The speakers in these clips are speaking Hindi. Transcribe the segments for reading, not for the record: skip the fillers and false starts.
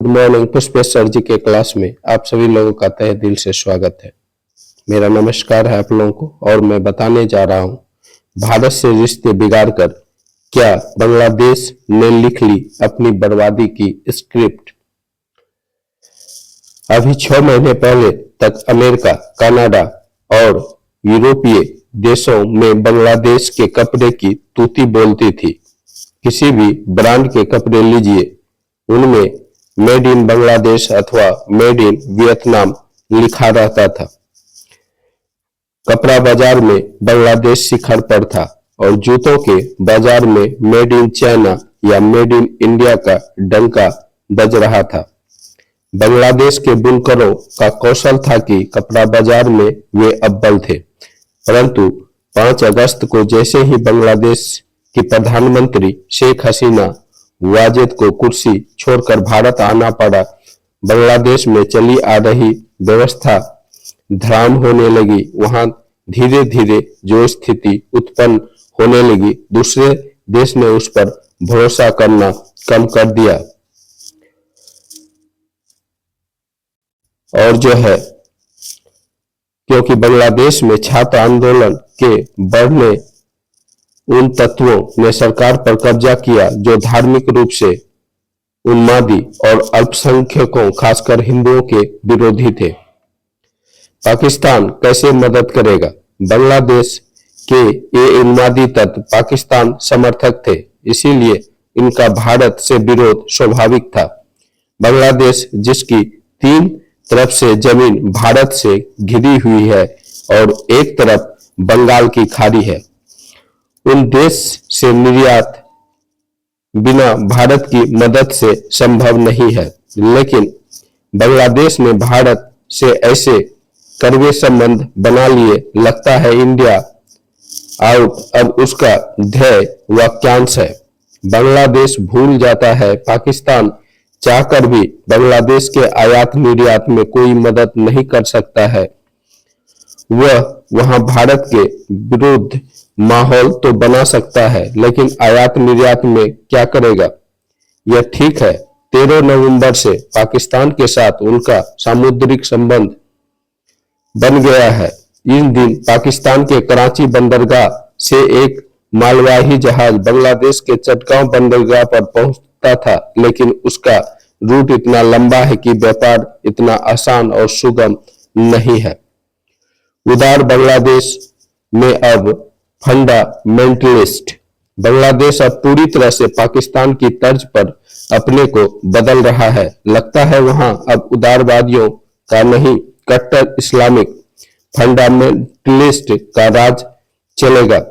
Good morning. Pushpesh sir ji के क्लास में आप सभी लोगों का तहे दिल से स्वागत है। मेरा नमस्कार है आप लोगों को और मैं बताने जा रहा हूं भारत से रिश्ते बिगाड़कर क्या बांग्लादेश ने लिख ली अपनी बर्बादी की स्क्रिप्ट। अभी 6 महीने पहले तक अमेरिका, कनाडा और यूरोपीय देशों में बांग्लादेश के कपड़े की तूती बोलती थी। किसी भी ब्रांड के कपड़े लीजिए, उनमें मेड इन बांग्लादेश अथवा मेड इन वियतनाम लिखा रहता था। कपड़ा बाजार में बांग्लादेश शिखर पर था और जूतों के बाजार में मेड इन चाइना या मेड इन इंडिया का डंका बज रहा था। बांग्लादेश के बुनकरों का कौशल था कि कपड़ा बाजार में वे अव्वल थे, परंतु 5 अगस्त को जैसे ही बांग्लादेश की प्रधानमंत्री शेख हसीना वाजेद को कुर्सी छोड़कर भारत आना पड़ा, बांग्लादेश में चली आ रही व्यवस्था धराम होने लगी। वहां धीरे धीरे जो स्थिति उत्पन्न होने लगी, दूसरे देश ने उस पर भरोसा करना कम कर दिया और जो है क्योंकि बांग्लादेश में छात्र आंदोलन के बढ़ने उन तत्वों ने सरकार पर कब्जा किया जो धार्मिक रूप से उन्मादी और अल्पसंख्यकों खासकर हिंदुओं के विरोधी थे। पाकिस्तान कैसे मदद करेगा? बांग्लादेश के ये उन्मादी तत्व पाकिस्तान समर्थक थे, इसीलिए इनका भारत से विरोध स्वाभाविक था। बांग्लादेश जिसकी 3 तरफ से जमीन भारत से घिरी हुई है और एक तरफ बंगाल की खाड़ी है, उन देश से निर्यात बिना भारत की मदद से संभव नहीं है। लेकिन बांग्लादेश ने भारत से ऐसे कड़वे संबंध बना लिए, लगता है इंडिया आउट अब उसका ध्येय वाक्यांश है। बांग्लादेश भूल जाता है पाकिस्तान चाहकर भी बांग्लादेश के आयात निर्यात में कोई मदद नहीं कर सकता है। वह वहां भारत के विरुद्ध माहौल तो बना सकता है, लेकिन आयात निर्यात में क्या करेगा? यह ठीक है, 13 नवंबर से पाकिस्तान के साथ उनका सामुद्रिक संबंध बन गया है। इन दिन पाकिस्तान के कराची बंदरगाह से एक मालवाही जहाज बांग्लादेश के चटगांव बंदरगाह पर पहुंचता था, लेकिन उसका रूट इतना लंबा है कि व्यापार इतना आसान और सुगम नहीं है। उदार बांग्लादेश में अब फंडामेंटलिस्ट बांग्लादेश अब पूरी तरह से पाकिस्तान की तर्ज पर अपने को बदल रहा है। लगता है वहां अब उदारवादियों का नहीं, कट्टर इस्लामिक फंडामेंटलिस्ट का राज चलेगा।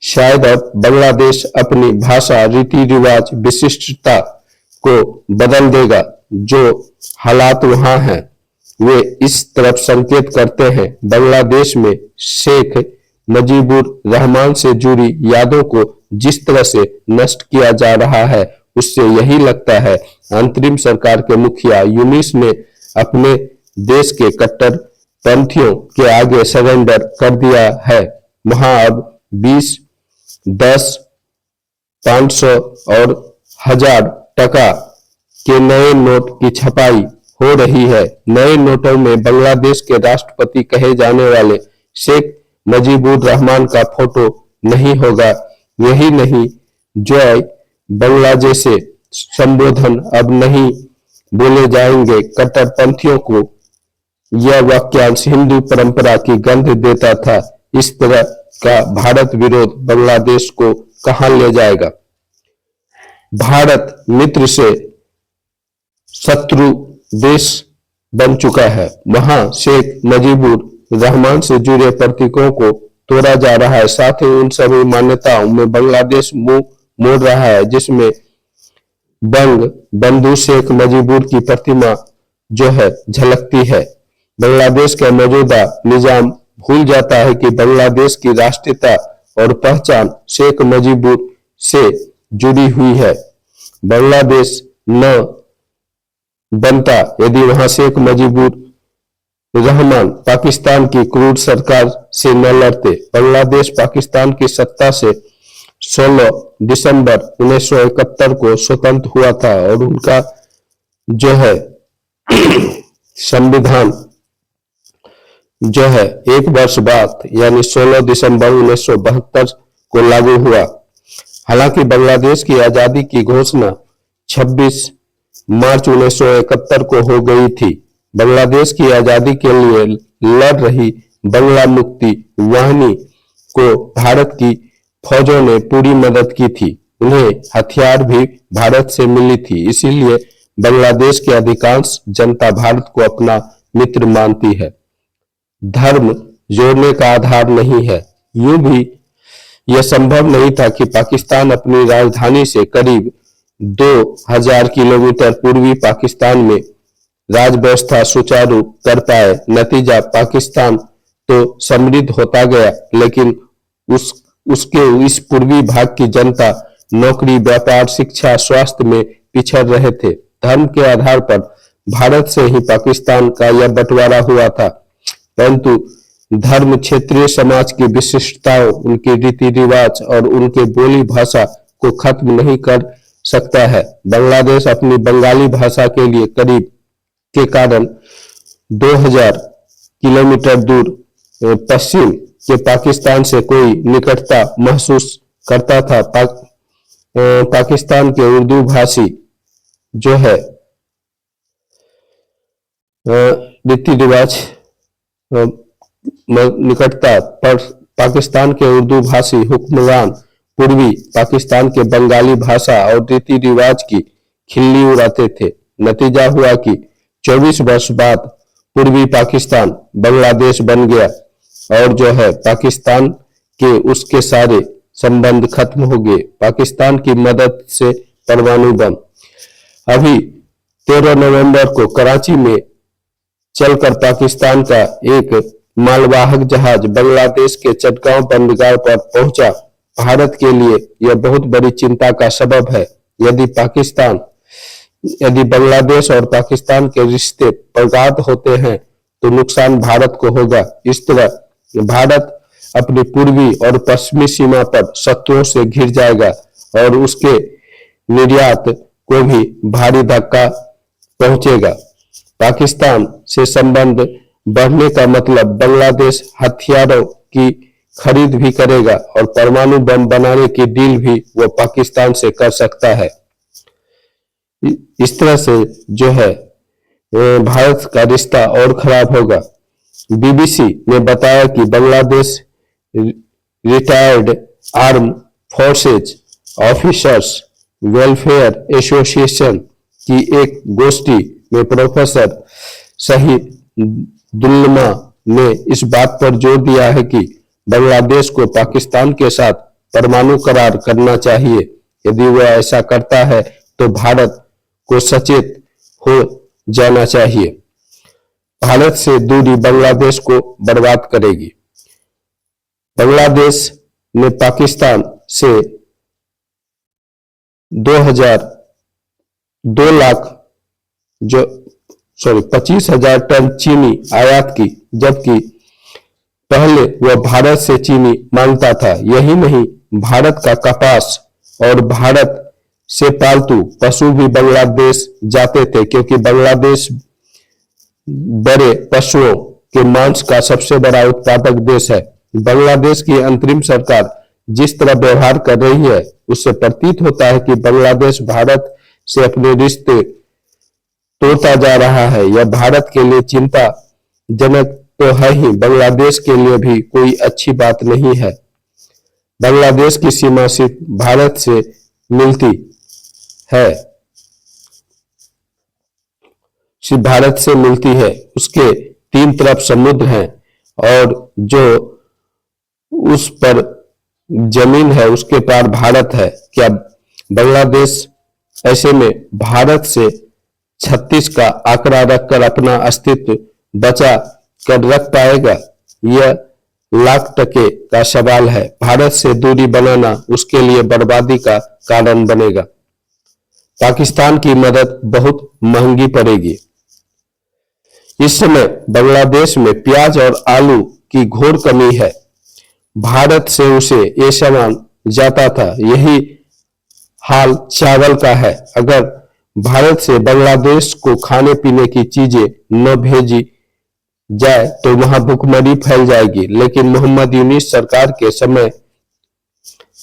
शायद अब बांग्लादेश अपनी भाषा, रीति रिवाज, विशिष्टता को बदल देगा। जो हालात वहां हैं वे इस तरफ संकेत करते हैं। बांग्लादेश में शेख मुजीबुर रहमान से जुड़ी यादों को जिस तरह से नष्ट किया जा रहा है, उससे यही लगता है अंतरिम सरकार के मुखिया यूनिस ने अपने देश के कट्टर पंथियों के आगे सरेंडर कर दिया है। वहां अब 20, 10, 500 और 1000 टका के नए नोट की छपाई हो रही है। नए नोटों में बांग्लादेश के राष्ट्रपति कहे जाने वाले शेख मुजीबुर रहमान का फोटो नहीं होगा। यही नहीं, जय बांग्ला जैसे संबोधन अब नहीं बोले जाएंगे। कट्टरपंथियों को यह वाक्यांश हिंदू परंपरा की गंध देता था। इस तरह का भारत विरोध बांग्लादेश को कहां ले जाएगा? भारत मित्र से शत्रु देश बन चुका है। वहां शेख मुजीबुर रहमान से जुड़े प्रतीकों को तोड़ा जा रहा है, साथ ही उन सभी मान्यताओं में बांग्लादेश मुंह मोड़ रहा है जिसमें बंग बंधु शेख मुजीबुर की प्रतिमा जो है झलकती है। बांग्लादेश का मौजूदा निजाम भूल जाता है कि बांग्लादेश की राष्ट्रीयता और पहचान शेख मुजीबुर से जुड़ी हुई है। बांग्लादेश न बनता यदि वहां शेख मुजीबुर रहमान पाकिस्तान की क्रूर सरकार से न लड़ते। बांग्लादेश पाकिस्तान की सत्ता से 16 दिसंबर 1971 को स्वतंत्र हुआ था और उनका जो है संविधान जो है एक वर्ष बाद यानी 16 दिसंबर 1972 को लागू हुआ। हालांकि बांग्लादेश की आजादी की घोषणा 26 मार्च 1971 को हो गई थी। बांग्लादेश की आजादी के लिए लड़ रही बंगला मुक्ति वाहिनी को भारत की फौजों ने पूरी मदद की थी। उन्हें हथियार भी भारत से मिली थी, इसीलिए बांग्लादेश की अधिकांश जनता भारत को अपना मित्र मानती है। धर्म जोड़ने का आधार नहीं है। यूं भी यह संभव नहीं था कि पाकिस्तान अपनी राजधानी से करीब 2000 किलोमीटर पूर्वी पाकिस्तान में राज व्यवस्था सुचारू कर पाए। नतीजा पाकिस्तान तो समृद्ध होता गया, लेकिन उसके इस पूर्वी भाग की जनता नौकरी, व्यापार, शिक्षा, स्वास्थ्य में पिछड़ रहे थे। धर्म के आधार पर भारत से ही पाकिस्तान का यह बंटवारा हुआ था, परंतु धर्म क्षेत्रीय समाज की विशिष्टताओं, उनके रीति रिवाज और उनके बोली भाषा को खत्म नहीं कर सकता है। बांग्लादेश अपनी बंगाली भाषा के लिए करीब के कारण 2000 किलोमीटर दूर पश्चिम के पाकिस्तान से कोई निकटता महसूस करता था। पाकिस्तान के उर्दू भाषी जो है रीति रिवाज निकटता पर पाकिस्तान के उर्दू भाषी हुक्मरान पूर्वी पाकिस्तान के बंगाली भाषा और रीति रिवाज की खिल्ली उड़ाते थे। नतीजा हुआ कि 24 वर्ष बाद पूर्वी पाकिस्तान बांग्लादेश बन गया और जो है पाकिस्तान के उसके सारे संबंध खत्म हो गए। पाकिस्तान की मदद से परमाणु बम। अभी 13 नवंबर को कराची में चलकर पाकिस्तान का एक मालवाहक जहाज बांग्लादेश के चटगांव बंदरगाह पर पहुंचा। भारत के लिए यह बहुत बड़ी चिंता का सबब है। यदि बांग्लादेश और पाकिस्तान के रिश्ते प्रगाढ़ होते हैं तो नुकसान भारत को होगा। इस तरह भारत अपनी पूर्वी और पश्चिमी सीमा पर शत्रुओं से घिर जाएगा और उसके निर्यात को भी भारी धक्का पहुंचेगा। पाकिस्तान से संबंध बढ़ने का मतलब बांग्लादेश हथियारों की खरीद भी करेगा और परमाणु बम बनाने की डील भी वो पाकिस्तान से कर सकता है। इस तरह से जो है भारत का रिश्ता और खराब होगा। बीबीसी ने बताया कि Bangladesh retired arm forces officers welfare association की एक गोष्ठी में प्रोफेसर शहीदुल्लाह ने इस बात पर जोर दिया है कि बांग्लादेश को पाकिस्तान के साथ परमाणु करार करना चाहिए। यदि वह ऐसा करता है तो भारत को सचेत हो जाना चाहिए। भारत से दूरी बांग्लादेश को बर्बाद करेगी। बांग्लादेश ने पाकिस्तान से 25,000 टन चीनी आयात की, जबकि पहले वह भारत से चीनी मांगता था। यही नहीं, भारत का कपास और भारत से पालतू पशु भी बांग्लादेश जाते थे, क्योंकि बांग्लादेश बड़े पशुओं के मांस का सबसे बड़ा उत्पादक देश है। बांग्लादेश की अंतरिम सरकार जिस तरह व्यवहार कर रही है, उससे प्रतीत होता है कि बांग्लादेश भारत से अपने रिश्ते तोड़ता जा रहा है। यह भारत के लिए चिंताजनक तो है ही, बांग्लादेश के लिए भी कोई अच्छी बात नहीं है। बांग्लादेश की सीमा सिर्फ भारत से मिलती है, सिर्फ भारत से मिलती है। उसके 3 तरफ समुद्र हैं और जो उस पर जमीन है उसके पार भारत है। क्या बांग्लादेश ऐसे में भारत से 36 का आंकड़ा रखकर अपना अस्तित्व बचा कर रख पाएगा? यह लाख-टके का सवाल है। भारत से दूरी बनाना उसके लिए बर्बादी का कारण बनेगा। पाकिस्तान की मदद बहुत महंगी पड़ेगी। इस समय बांग्लादेश में प्याज और आलू की घोर कमी है। भारत से उसे ये सामान जाता था। यही हाल चावल का है। अगर भारत से बांग्लादेश को खाने पीने की चीजें न भेजी जाए तो वहां भुखमरी फैल जाएगी। लेकिन मोहम्मद यूनिस सरकार के समय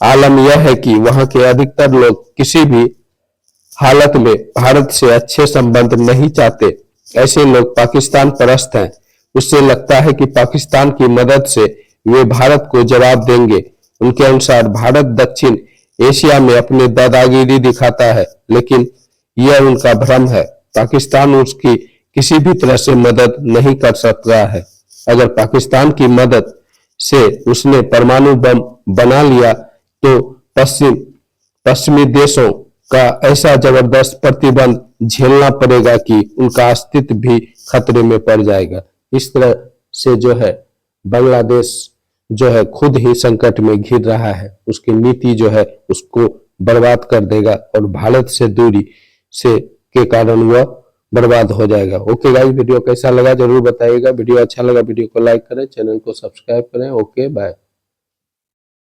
आलम यह है कि वहां के अधिकतर लोग किसी भी हालत में भारत से अच्छे संबंध नहीं चाहते। ऐसे लोग पाकिस्तान परस्त हैं। उससे लगता है कि पाकिस्तान की मदद से वे भारत को जवाब देंगे। उनके अनुसार भारत दक्षिण एशिया में अपनी दादागिरी दिखाता है, लेकिन यह उनका भ्रम है। पाकिस्तान उसकी किसी भी तरह से मदद नहीं कर सकता है। अगर पाकिस्तान की मदद से उसने परमाणु बम बना लिया तो पश्चिमी देशों का ऐसा जबरदस्त प्रतिबंध झेलना पड़ेगा कि उनका अस्तित्व भी खतरे में पड़ जाएगा। इस तरह से जो है बांग्लादेश जो है खुद ही संकट में घिर रहा है। उसकी नीति जो है उसको बर्बाद कर देगा और भारत से दूरी से के कारण वह बर्बाद हो जाएगा। ओके गाइस, वीडियो कैसा लगा जरूर बताइएगा। वीडियो अच्छा लगा वीडियो को लाइक करें, चैनल को सब्सक्राइब करें। Okay bye.